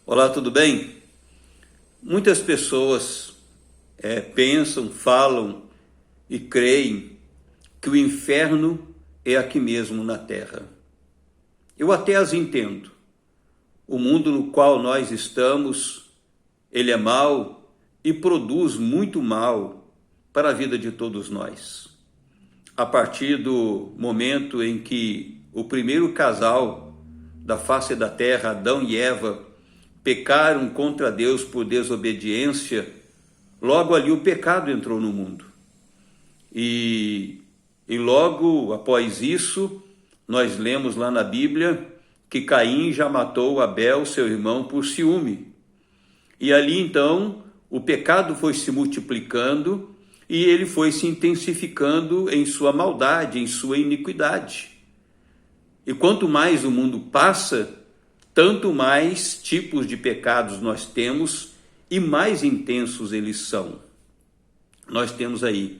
Olá, tudo bem? Muitas pessoas pensam, falam e creem que o inferno é aqui mesmo na Terra. Eu até as entendo. O mundo no qual nós estamos, ele é mau e produz muito mal para a vida de todos nós. A partir do momento em que o primeiro casal da face da terra, Adão e Eva, pecaram contra Deus por desobediência, logo ali o pecado entrou no mundo. E logo após isso, nós lemos lá na Bíblia que Caim já matou Abel, seu irmão, por ciúme. E ali então o pecado foi se multiplicando e ele foi se intensificando em sua maldade, em sua iniquidade. E quanto mais o mundo passa, tanto mais tipos de pecados nós temos e mais intensos eles são. Nós temos aí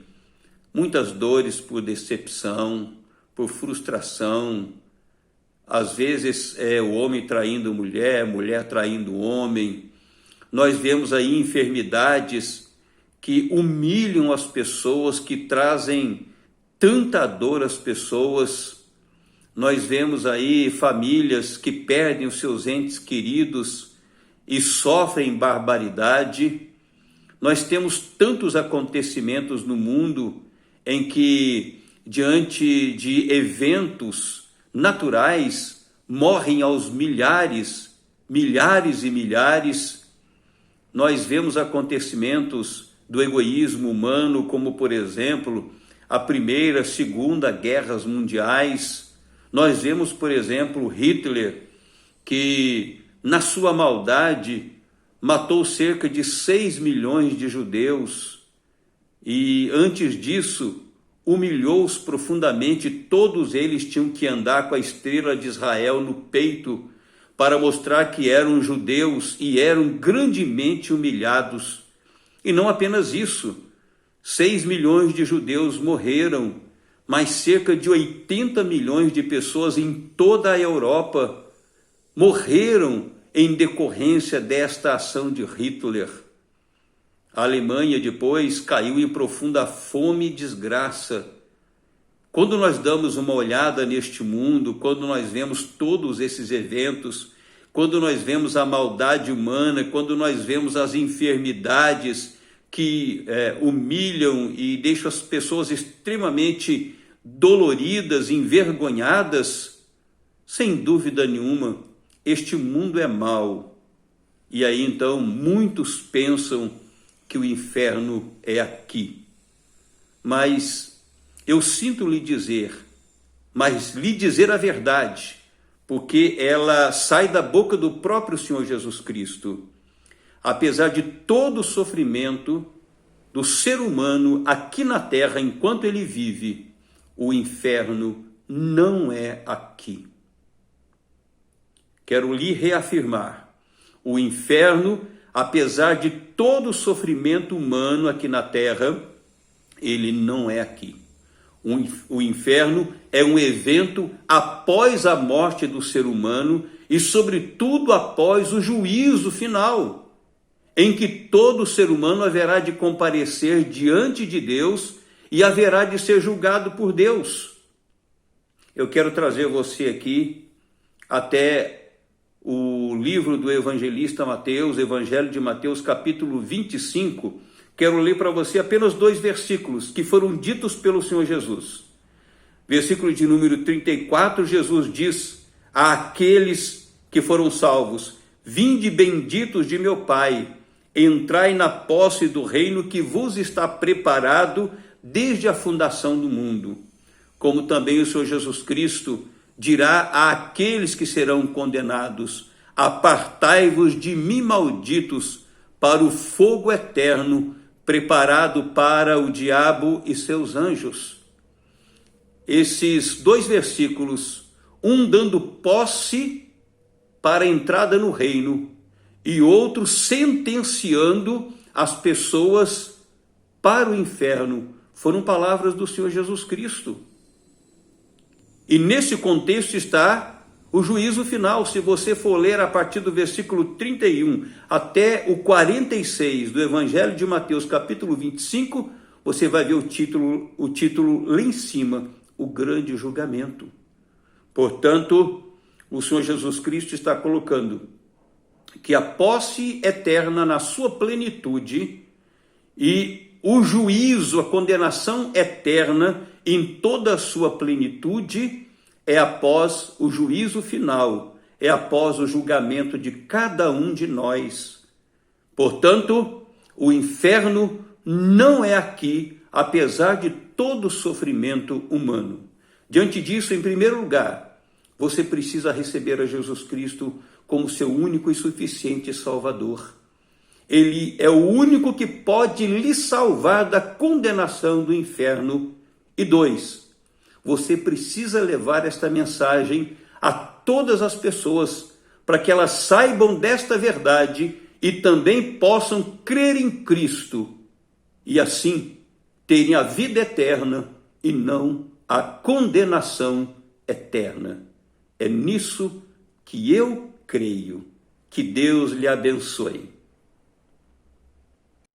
muitas dores por decepção, por frustração. Às vezes é o homem traindo mulher, mulher traindo o homem. Nós vemos aí enfermidades que humilham as pessoas, que trazem tanta dor às pessoas. Nós vemos aí famílias que perdem os seus entes queridos e sofrem barbaridade. Nós temos tantos acontecimentos no mundo em que, diante de eventos naturais, morrem aos milhares e milhares. Nós vemos acontecimentos do egoísmo humano, como, por exemplo, a Primeira, Segunda Guerras Mundiais. Nós vemos, por exemplo, Hitler, que na sua maldade matou cerca de 6 milhões de judeus e antes disso humilhou-os profundamente. Todos eles tinham que andar com a estrela de Israel no peito para mostrar que eram judeus e eram grandemente humilhados. E não apenas isso, 6 milhões de judeus morreram, mas cerca de 80 milhões de pessoas em toda a Europa morreram em decorrência desta ação de Hitler. A Alemanha depois caiu em profunda fome e desgraça. Quando nós damos uma olhada neste mundo, quando nós vemos todos esses eventos, quando nós vemos a maldade humana, quando nós vemos as enfermidades que humilham e deixam as pessoas extremamente doloridas, envergonhadas, sem dúvida nenhuma, este mundo é mau. E aí então muitos pensam que o inferno é aqui. Mas eu sinto lhe dizer a verdade, porque ela sai da boca do próprio Senhor Jesus Cristo. Apesar de todo o sofrimento do ser humano aqui na terra enquanto ele vive, o inferno não é aqui. Quero lhe reafirmar, o inferno, apesar de todo o sofrimento humano aqui na terra, ele não é aqui. O inferno é um evento após a morte do ser humano e, sobretudo, após o juízo final, em que todo ser humano haverá de comparecer diante de Deus e haverá de ser julgado por Deus. Eu quero trazer você aqui até o livro do evangelista Mateus, Evangelho de Mateus, capítulo 25. Quero ler para você apenas 2 versículos que foram ditos pelo Senhor Jesus. Versículo de número 34, Jesus diz àqueles que foram salvos: vinde benditos de meu Pai, entrai na posse do reino que vos está preparado desde a fundação do mundo. Como também o Senhor Jesus Cristo dirá àqueles que serão condenados: apartai-vos de mim, malditos, para o fogo eterno, preparado para o diabo e seus anjos. Esses 2 versículos, um dando posse para a entrada no reino, e outro sentenciando as pessoas para o inferno, foram palavras do Senhor Jesus Cristo. E nesse contexto está o juízo final. Se você for ler a partir do versículo 31 até o 46 do Evangelho de Mateus, capítulo 25, você vai ver o título lá em cima, o grande julgamento. Portanto, o Senhor Jesus Cristo está colocando que a posse eterna na sua plenitude e o juízo, a condenação eterna em toda a sua plenitude é após o juízo final, é após o julgamento de cada um de nós. Portanto, o inferno não é aqui, apesar de todo o sofrimento humano. Diante disso, em primeiro lugar, você precisa receber a Jesus Cristo como seu único e suficiente Salvador. Ele é o único que pode lhe salvar da condenação do inferno. E 2, você precisa levar esta mensagem a todas as pessoas, para que elas saibam desta verdade e também possam crer em Cristo, e assim terem a vida eterna e não a condenação eterna. É nisso que eu creio. Que Deus lhe abençoe.